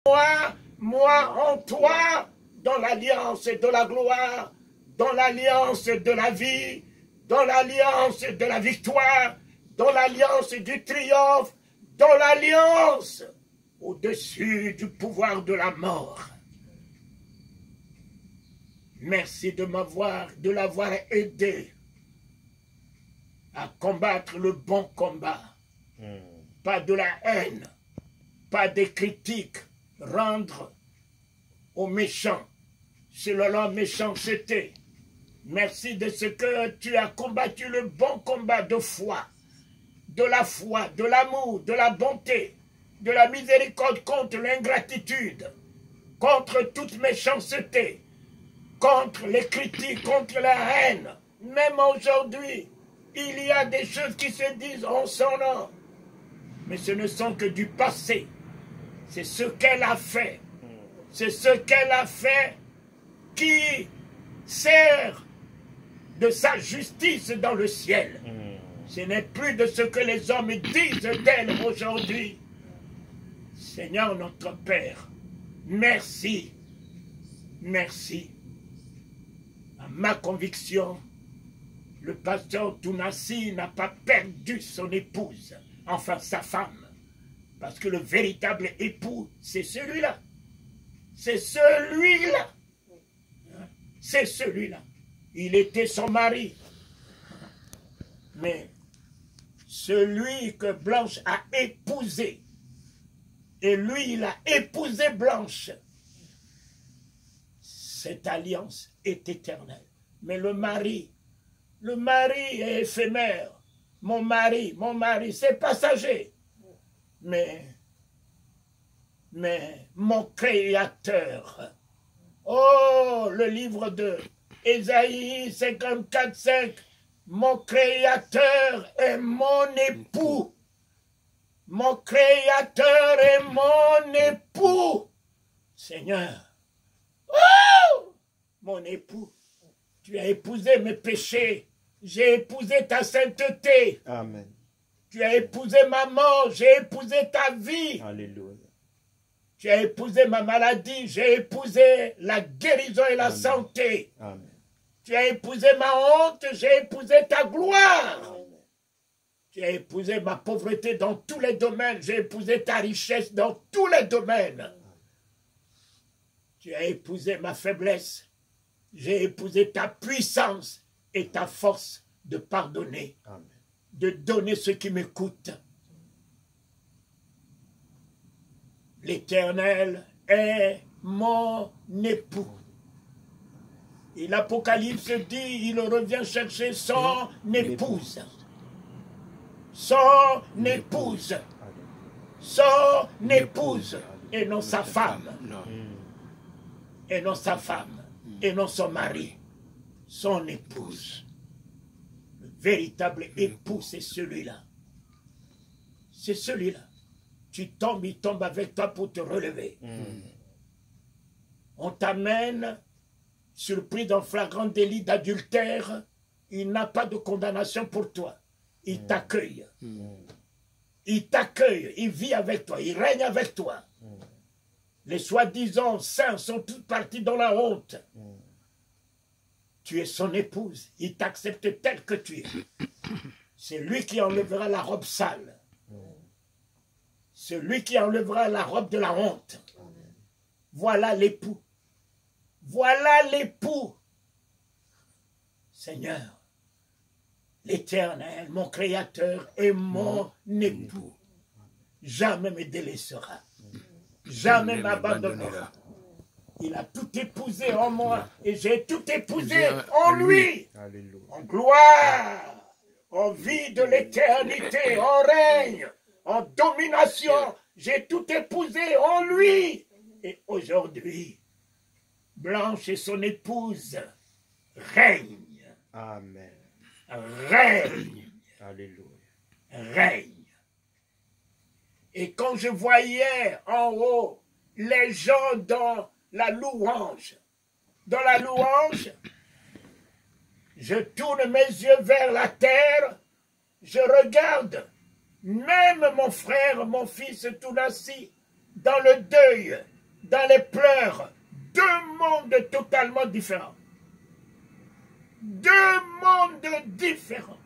moi en toi, dans l'alliance de la gloire, dans l'alliance de la vie, dans l'alliance de la victoire, dans l'alliance du triomphe, dans l'alliance au-dessus du pouvoir de la mort. Merci de l'avoir aidé à combattre le bon combat. Pas de la haine, pas des critiques, rendre aux méchants selon leur méchanceté. Merci de ce que tu as combattu le bon combat de foi, de l'amour, de la bonté, de la miséricorde contre l'ingratitude, contre toute méchanceté, contre les critiques, contre la haine. Même aujourd'hui, il y a des choses qui se disent en son nom, mais ce ne sont que du passé. C'est ce qu'elle a fait. C'est ce qu'elle a fait qui sert de sa justice dans le ciel. Ce n'est plus de ce que les hommes disent d'elle aujourd'hui. Seigneur notre Père, merci. Merci. À ma conviction, le pasteur Tounassi n'a pas perdu son épouse, enfin sa femme. Parce que le véritable époux, c'est celui-là. C'est celui-là. C'est celui-là. Il était son mari. Mais celui que Blanche a épousé, et lui, il a épousé Blanche, cette alliance est éternelle. Mais le mari est éphémère. Mon mari, c'est passager. Mais mon Créateur, oh, le livre de Ésaïe 54:5, mon Créateur est mon époux. Mon Créateur est mon époux. Seigneur, oh, mon époux, tu as épousé mes péchés, j'ai épousé ta sainteté. Amen. Tu as épousé ma mort, j'ai épousé ta vie. Alléluia. Tu as épousé ma maladie, j'ai épousé la guérison et la Amen. santé. Amen. Tu as épousé ma honte, j'ai épousé ta gloire. Amen. Tu as épousé ma pauvreté dans tous les domaines, j'ai épousé ta richesse dans tous les domaines. Amen. Tu as épousé ma faiblesse, j'ai épousé ta puissance et ta force de pardonner. Amen. De donner ce qui me coûte. L'Éternel est mon époux. Et l'Apocalypse dit, il revient chercher son épouse. Son épouse. Son épouse. Et non sa femme. Et non sa femme. Et non son mari. Son épouse. Véritable époux, c'est celui-là. C'est celui-là. Tu tombes, il tombe avec toi pour te relever. On t'amène, surpris d'un flagrant délit d'adultère, il n'a pas de condamnation pour toi. Il t'accueille. Il t'accueille, il vit avec toi, il règne avec toi. Les soi-disant saints sont tous partis dans la honte. Tu es son épouse, il t'accepte tel que tu es. C'est lui qui enlèvera la robe sale. C'est lui qui enlèvera la robe de la honte. Voilà l'époux. Voilà l'époux. Seigneur, l'Éternel, mon Créateur et mon époux, jamais me délaissera. Jamais m'abandonnera. Il a tout épousé en moi et j'ai tout épousé en lui. Alléluia. En gloire, en vie de l'éternité, en règne, en domination. J'ai tout épousé en lui. Et aujourd'hui, Blanche et son épouse règnent. Amen. Règnent. Alléluia. Règnent. Et quand je voyais en haut les gens dans la louange, je tourne mes yeux vers la terre, je regarde, même mon frère, mon fils Tounassi, dans le deuil, dans les pleurs, deux mondes totalement différents. Deux mondes différents.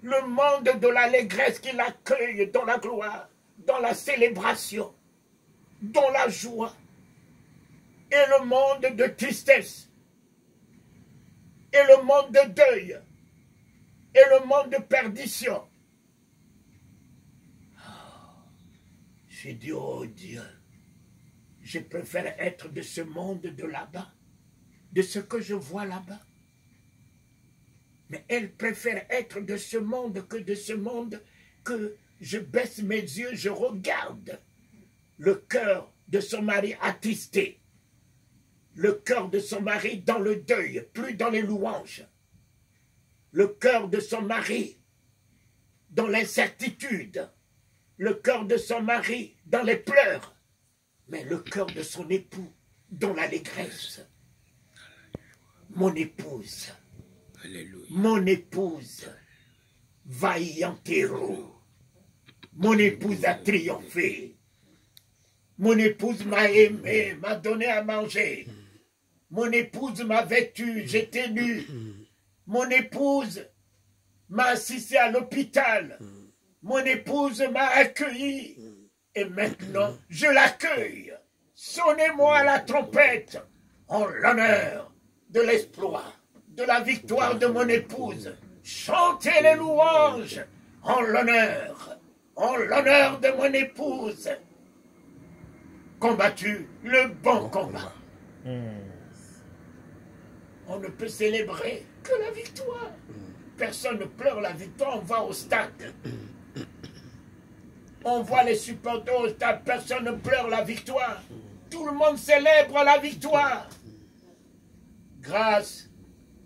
Le monde de l'allégresse qui l'accueille dans la gloire, dans la célébration, dans la joie. Et le monde de tristesse. Et le monde de deuil. Et le monde de perdition. J'ai dit, oh Dieu, je préfère être de ce monde de là-bas, de ce que je vois là-bas. Mais elle préfère être de ce monde que de ce monde que je baisse mes yeux, je regarde le cœur de son mari attristé, le cœur de son mari dans le deuil, plus dans les louanges, le cœur de son mari dans l'incertitude, le cœur de son mari dans les pleurs, mais le cœur de son époux dans l'allégresse. Mon épouse, Alléluia. mon épouse va y enterrer. Mon épouse a triomphé. Mon épouse m'a aimé, m'a donné à manger. Mon épouse m'a vêtu, j'étais nu. Mon épouse m'a assisté à l'hôpital. Mon épouse m'a accueilli. Et maintenant, je l'accueille. Sonnez-moi la trompette en l'honneur de l'exploit, de la victoire de mon épouse. Chantez les louanges en l'honneur de mon épouse. Combattu le bon combat. On ne peut célébrer que la victoire. Personne ne pleure la victoire, on va au stade. On voit les supporters au stade, personne ne pleure la victoire. Tout le monde célèbre la victoire. Grâce,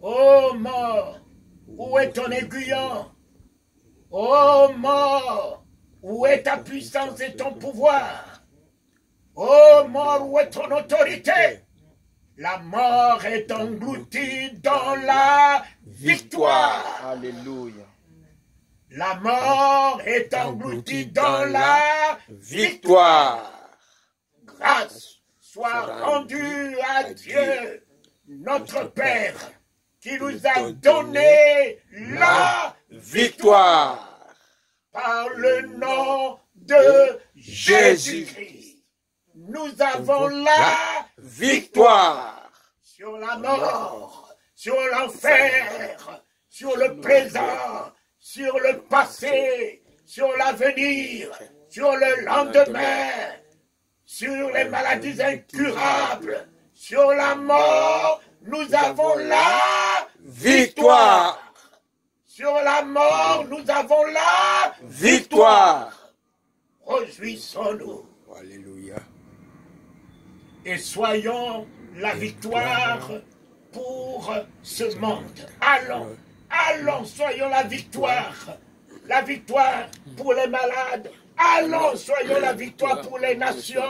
ô mort, où est ton aiguillon? Ô mort, où est ta puissance et ton pouvoir? Ô mort, où est ton autorité? La mort est engloutie dans la victoire. Alléluia. La mort est engloutie dans la victoire. Grâce soit rendue à Dieu, notre Père, qui nous a donné la victoire par le nom de Jésus-Christ. Nous avons la victoire sur la mort, sur l'enfer, sur le présent, sur le passé, sur l'avenir, sur le lendemain, sur les maladies incurables, sur la mort, nous avons la victoire. Sur la mort, nous avons la victoire. Réjouissons-nous. Alléluia. Et soyons la victoire pour ce monde. Allons. Allons, soyons la victoire. La victoire pour les malades. Allons, soyons la victoire pour les nations.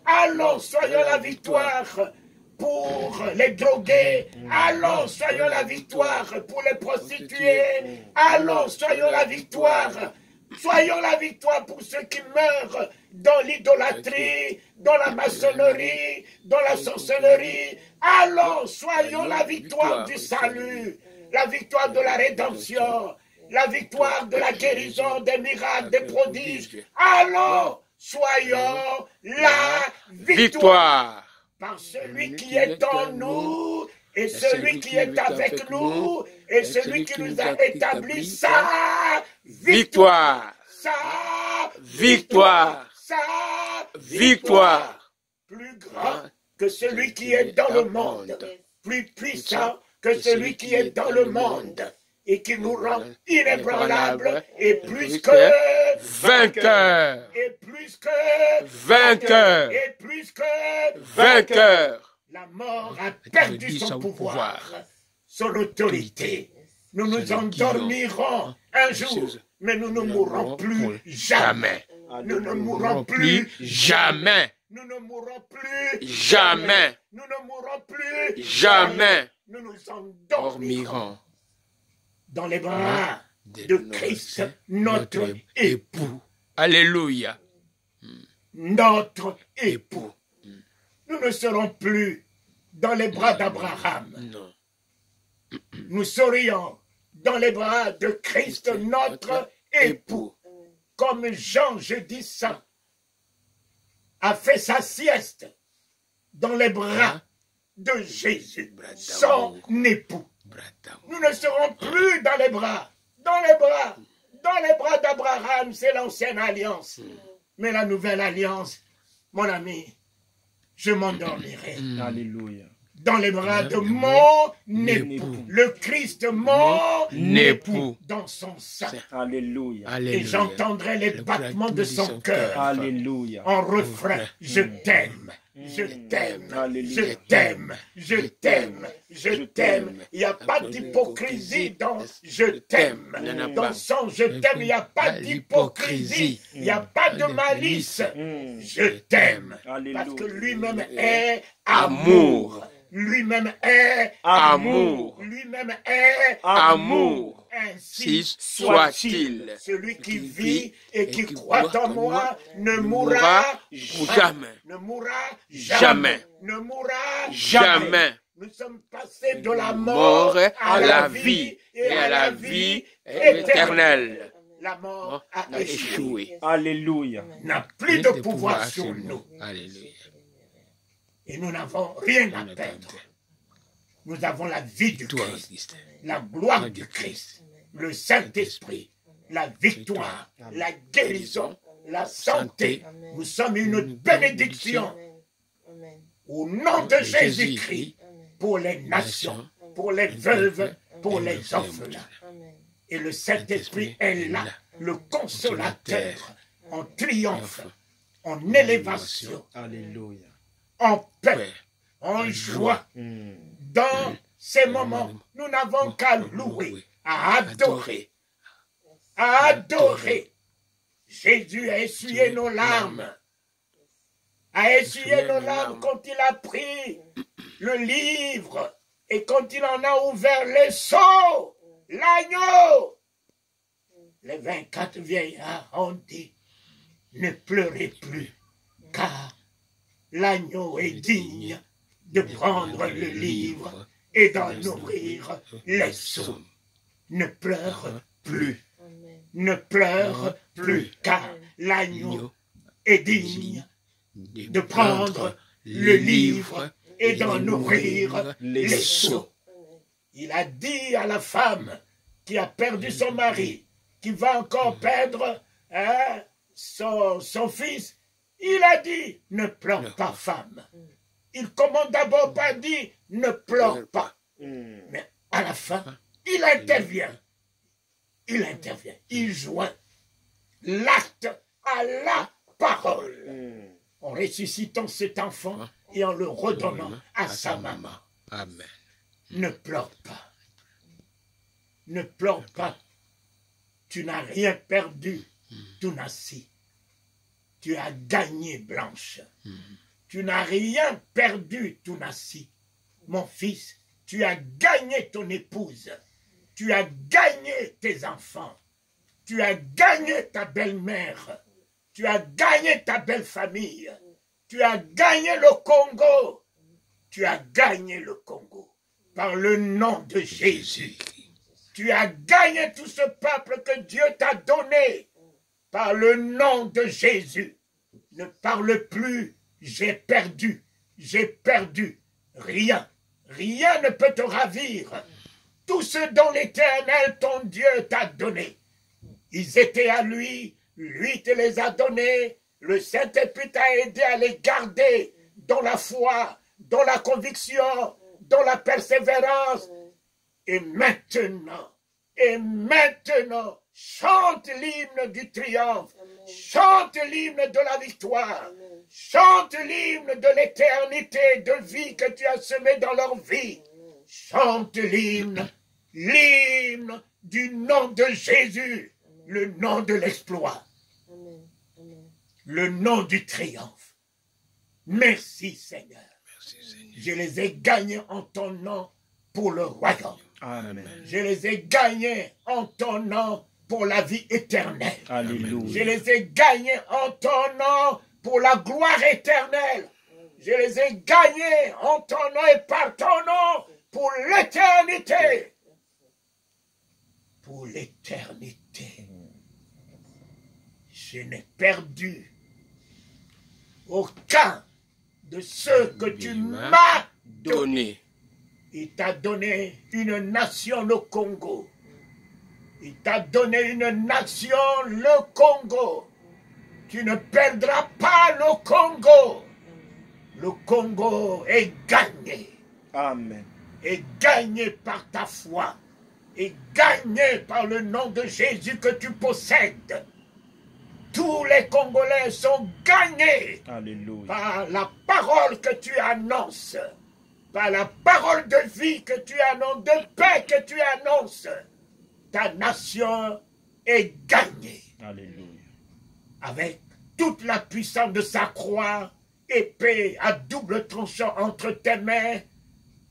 Allons, soyons la victoire pour les drogués. Allons, soyons la victoire pour les prostituées. Allons, soyons la victoire. Soyons la victoire pour ceux qui meurent dans l'idolâtrie, dans la maçonnerie, dans la sorcellerie. Allons, soyons la victoire du salut. La victoire de la rédemption, la victoire de la guérison, des miracles, des prodiges. Allons, soyons la victoire. Par celui qui est en nous, et celui qui est avec nous, et celui qui nous a établi sa victoire. Sa victoire. Sa victoire. Plus grand que celui qui est dans le monde. Plus puissant que celui qui est dans le monde et qui nous rend inébranlables et plus que vainqueurs. Et plus que vainqueurs. Et plus que vainqueurs. La mort a perdu son pouvoir, son autorité. Nous nous endormirons un jour, mais nous ne mourrons plus jamais. Nous ne mourrons plus jamais. Nous ne mourrons plus jamais. Nous ne mourrons plus jamais. Nous nous endormirons dans les bras de Christ, notre époux. Alléluia. Notre époux. Nous ne serons plus dans les bras d'Abraham. Non. Nous serions dans les bras de Christ, notre époux. Comme Jean, jeudi saint, a fait sa sieste dans les bras de Jésus, son époux. Nous ne serons plus dans les bras d'Abraham, c'est l'ancienne alliance. Mais la nouvelle alliance, mon ami, je m'endormirai. Alléluia. Dans les bras de mon époux. Le Christ, mon époux, dans son sein. Alléluia. Et j'entendrai les battements de son cœur. Alléluia. En refrain, je t'aime. Je t'aime, je t'aime, je t'aime, je t'aime. Il n'y a pas d'hypocrisie dans je t'aime. Dans son je t'aime, il n'y a pas d'hypocrisie. Il n'y a pas de malice. Je t'aime. Parce que lui-même est amour. Lui-même est amour. Lui-même est amour. Ainsi soit-il. Celui qui vit et qui croit en moi ne mourra jamais. Ne mourra jamais. Ne mourra jamais. Nous sommes passés de la mort à la vie et à la vie éternelle. La mort a échoué. Alléluia. N'a plus de pouvoir sur nous. Alléluia. Et nous n'avons rien à perdre. Nous avons la vie du Christ, la gloire du Christ, le Saint-Esprit, la victoire, la guérison, la santé. Nous sommes une bénédiction au nom de Jésus-Christ pour les nations, pour les veuves, pour les orphelins. Et le Saint-Esprit est là, le consolateur, en triomphe, en élévation, Alléluia. en paix, en joie. Dans ces moments, nous n'avons qu'à louer, à adorer, à adorer. Jésus a essuyé nos larmes, a essuyé nos larmes quand il a pris le livre et quand il en a ouvert les sceaux, l'agneau. Les 24 vieillards ont dit, ne pleurez plus, car l'agneau est digne de prendre le livre et d'en nourrir les sceaux. Ne pleure plus. Ne pleure plus, car l'agneau est digne de prendre le livre et d'en nourrir les sceaux. Il a dit à la femme qui a perdu son mari, qui va encore perdre son fils, il a dit, ne pleure pas, femme. Il commande d'abord pas dit, ne pleure pas. Mais à la fin, il intervient. Il intervient. Il joint l'acte à la parole. En ressuscitant cet enfant et en le redonnant à sa maman. Amen. Ne pleure pas. Ne pleure pas. Tu n'as rien perdu, Tounassi. Tu as gagné, Blanche. Tu n'as rien perdu, Tounassi. Mon fils, tu as gagné ton épouse. Tu as gagné tes enfants. Tu as gagné ta belle-mère. Tu as gagné ta belle-famille. Tu as gagné le Congo. Tu as gagné le Congo. Par le nom de Jésus. Tu as gagné tout ce peuple que Dieu t'a donné. Par le nom de Jésus. Ne parle plus. J'ai perdu. J'ai perdu. Rien. Rien ne peut te ravir. Tout ce dont l'Éternel, ton Dieu, t'a donné. Ils étaient à lui. Lui te les a donnés. Le Saint-Esprit t'a aidé à les garder dans la foi, dans la conviction, dans la persévérance. Et maintenant, chante l'hymne du triomphe. Chante l'hymne de la victoire. Chante l'hymne de l'éternité de vie que tu as semé dans leur vie. Chante l'hymne du nom de Jésus, le nom de l'exploit, le nom du triomphe. Merci Seigneur. Je les ai gagnés en ton nom pour le royaume. Amen. Je les ai gagnés en ton nom pour la vie éternelle. Alléluia. Je les ai gagnés en ton nom pour la gloire éternelle. Je les ai gagnés en ton nom et par ton nom pour l'éternité. Pour l'éternité. Je n'ai perdu aucun de ceux que tu m'as donné. Il t'a donné une nation, le Congo. Il t'a donné une nation, le Congo. Tu ne perdras pas le Congo. Le Congo est gagné. Amen. Est gagné par ta foi. Est gagné par le nom de Jésus que tu possèdes. Tous les Congolais sont gagnés. Alléluia. Par la parole que tu annonces. Par la parole de vie que tu annonces, de paix que tu annonces. Ta nation est gagnée. Alléluia. Avec toute la puissance de sa croix, épée à double tranchant entre tes mains,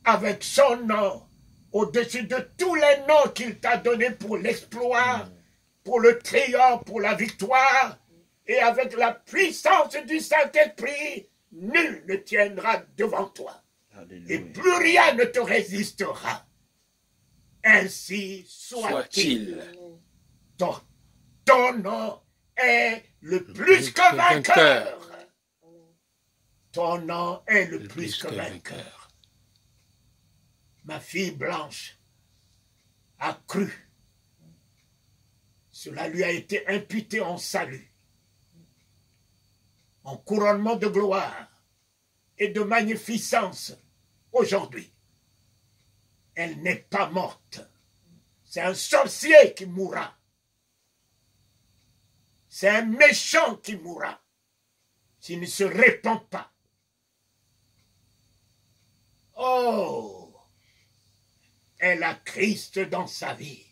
avec son nom, au-dessus de tous les noms qu'il t'a donnés pour l'exploit, pour le triomphe, pour la victoire, et avec la puissance du Saint-Esprit, nul ne tiendra devant toi. Alléluia. Et plus rien ne te résistera. Ainsi soit-il. Ton nom est le plus que vainqueur. Ton nom est le plus que vainqueur. Ma fille Blanche a cru. Cela lui a été imputé en salut, en couronnement de gloire et de magnificence aujourd'hui. Elle n'est pas morte. C'est un sorcier qui mourra. C'est un méchant qui mourra s'il ne se répand pas. Oh, elle a Christ dans sa vie.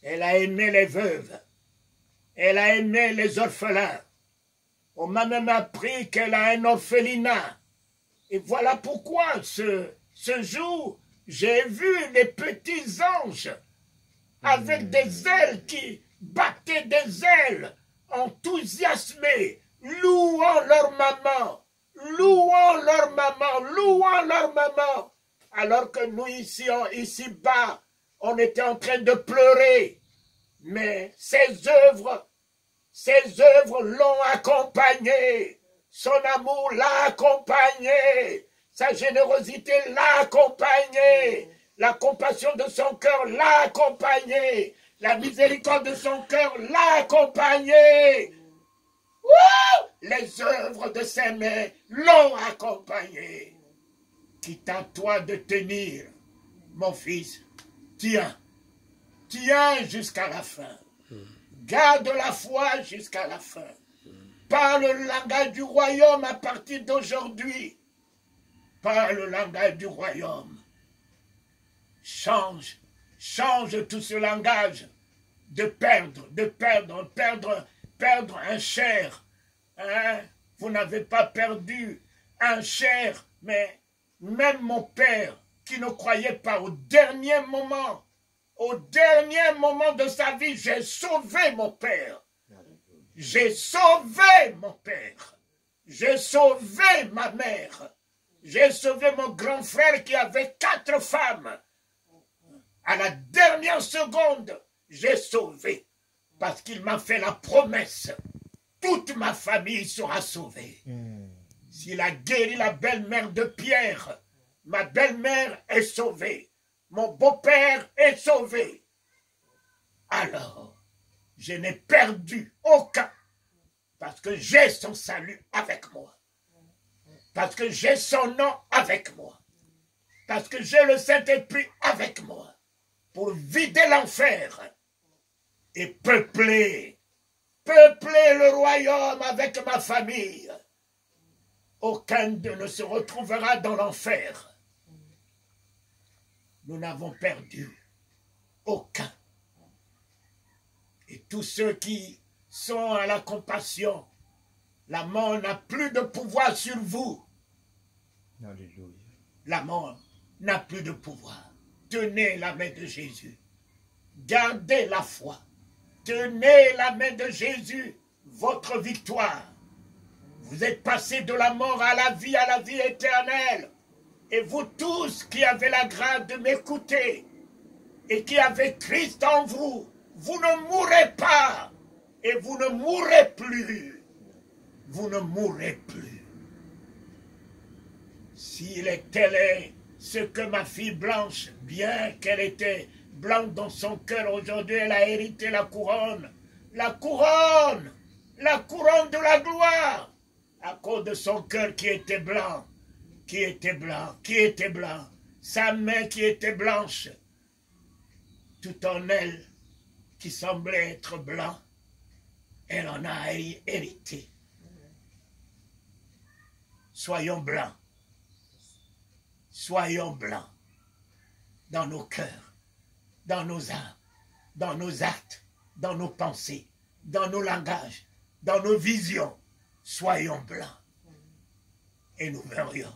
Elle a aimé les veuves. Elle a aimé les orphelins. On m'a même appris qu'elle a un orphelinat. Et voilà pourquoi ce jour, j'ai vu les petits anges avec des ailes qui battaient des ailes, enthousiasmés, louant leur maman, louant leur maman, louant leur maman. Alors que nous ici-bas, on était en train de pleurer. Mais ces œuvres l'ont accompagné. Son amour l'a accompagné. Sa générosité l'a accompagné. La compassion de son cœur l'a accompagné. La miséricorde de son cœur l'a accompagné. Les œuvres de ses mains l'ont accompagné. Quitte à toi de tenir, mon fils. Tiens jusqu'à la fin. Garde la foi jusqu'à la fin. Parle le langage du royaume à partir d'aujourd'hui. Parle le langage du royaume. Change tout ce langage de perdre un cher. Hein? Vous n'avez pas perdu un cher, mais même mon père qui ne croyait pas au dernier moment de sa vie, j'ai sauvé mon père. J'ai sauvé mon père. J'ai sauvé ma mère. J'ai sauvé mon grand frère qui avait 4 femmes. À la dernière seconde, j'ai sauvé. Parce qu'il m'a fait la promesse. Toute ma famille sera sauvée. S'il a guéri la belle-mère de Pierre, ma belle-mère est sauvée. Mon beau-père est sauvé. Alors, je n'ai perdu aucun. Parce que j'ai son salut avec moi. Parce que j'ai son nom avec moi. Parce que j'ai le Saint-Esprit avec moi. Pour vider l'enfer. Et peupler le royaume avec ma famille. Aucun d'eux ne se retrouvera dans l'enfer. Nous n'avons perdu aucun. Et tous ceux qui sont à la compassion, la mort n'a plus de pouvoir sur vous. Alléluia. La mort n'a plus de pouvoir. Tenez la main de Jésus. Gardez la foi. Tenez la main de Jésus. Votre victoire. Vous êtes passés de la mort à la vie éternelle. Et vous tous qui avez la grâce de m'écouter et qui avez Christ en vous, vous ne mourrez pas et vous ne mourrez plus. Vous ne mourrez plus. S'il est tel est ce que ma fille Blanche, bien qu'elle était blanche dans son cœur, aujourd'hui elle a hérité la couronne de la gloire, à cause de son cœur qui était blanc, sa main qui était blanche, tout en elle qui semblait être blanc, elle en a hérité. Soyons blancs dans nos cœurs, dans nos âmes, dans nos actes, dans nos pensées, dans nos langages, dans nos visions. Soyons blancs. Et nous verrions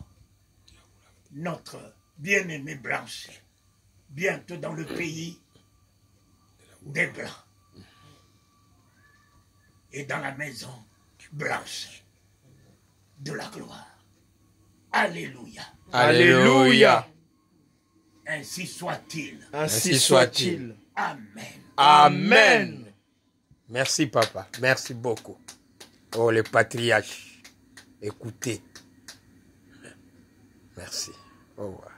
notre bien-aimé Blanche bientôt dans le pays des Blancs et dans la maison blanche de la gloire. Alléluia. Alléluia. Ainsi soit-il. Ainsi soit-il. Amen. Amen. Merci, papa. Merci beaucoup. Oh, les patriarches. Écoutez. Merci. Au revoir.